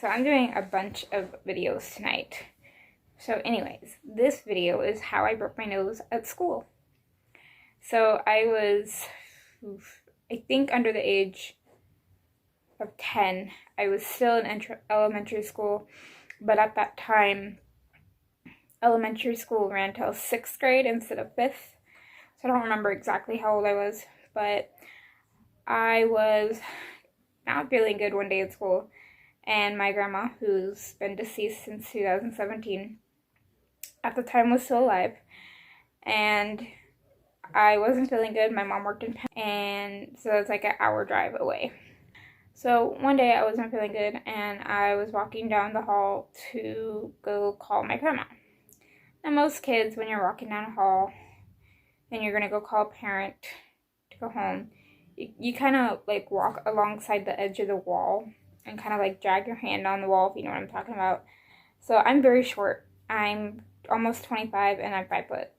so I'm doing a bunch of videos tonight. So anyways, this video is how I broke my nose at school. So I was, I think under the age of 10. I was still in elementary school, but at that time, elementary school ran till 6th grade instead of 5th. So I don't remember exactly how old I was, but I was not feeling good one day at school, and my grandma, who's been deceased since 2017, at the time was still alive, and I wasn't feeling good. My mom worked in Penn, and so it's like an hour drive away. So one day I wasn't feeling good, and I was walking down the hall to go call my grandma. Now most kids, when you're walking down a hall and you're gonna go call a parent to go home, you kind of like walk alongside the edge of the wall and kind of like drag your hand on the wall, if you know what I'm talking about. So I'm very short. I'm almost 25 and I'm 5 foot.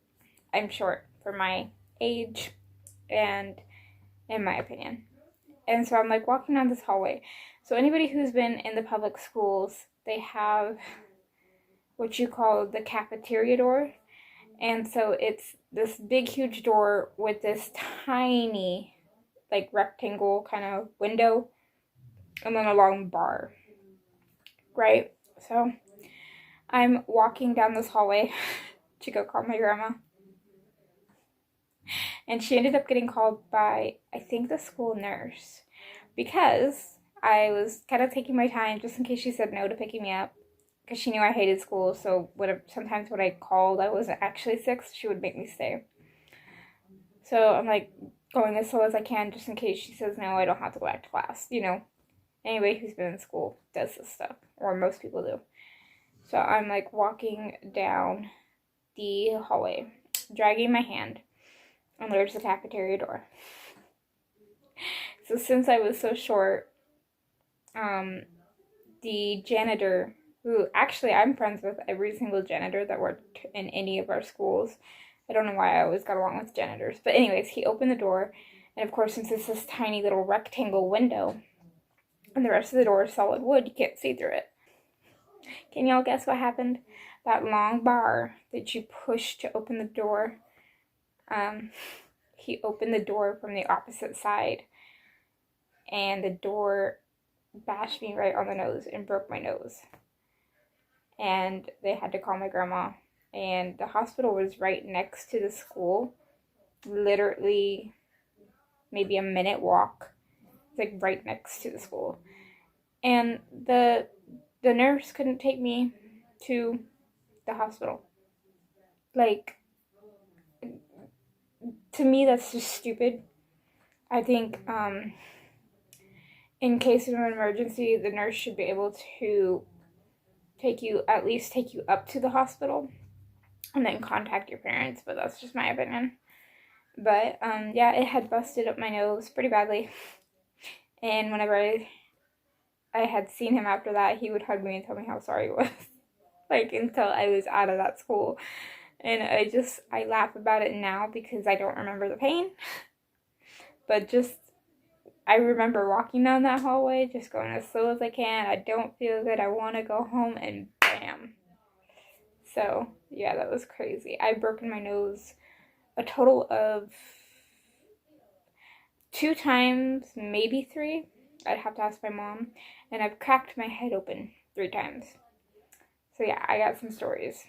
I'm short for my age and in my opinion. And so I'm like walking down this hallway. So anybody who's been in the public schools, they have what you call the cafeteria door. And so it's this big, huge door with this tiny, like rectangle kind of window and then a long bar, right? So I'm walking down this hallway to go call my grandma. And she ended up getting called by, I think, the school nurse, because I was kind of taking my time just in case she said no to picking me up, because she knew I hated school. So sometimes when I called, I wasn't actually sick, so she would make me stay. So I'm like going as slow as I can just in case she says no, I don't have to go back to class. You know, anybody who's been in school does this stuff, or most people do. So I'm like walking down the hallway, dragging my hand, and there's the cafeteria door. So since I was so short, the janitor, who actually I'm friends with every single janitor that worked in any of our schools. I don't know why I always got along with janitors. But anyways, he opened the door, and of course, since it's this tiny little rectangle window, and the rest of the door is solid wood, you can't see through it. Can y'all guess what happened? That long bar that you push to open the door, he opened the door from the opposite side, and the door bashed me right on the nose and broke my nose. And they had to call my grandma, and the hospital was right next to the school, literally maybe a minute walk. It's like right next to the school. And the nurse couldn't take me to the hospital. Like, to me, that's just stupid. I think in case of an emergency, the nurse should be able to at least take you up to the hospital and then contact your parents, but that's just my opinion. But yeah, it had busted up my nose pretty badly, and whenever I had seen him after that, he would hug me and tell me how sorry he was, like, until I was out of that school. And I laugh about it now because I don't remember the pain, but I remember walking down that hallway, just going as slow as I can. I don't feel good. I want to go home, and bam. So, yeah, that was crazy. I've broken my nose a total of 2 times, maybe 3. I'd have to ask my mom. And I've cracked my head open 3 times. So, yeah, I got some stories.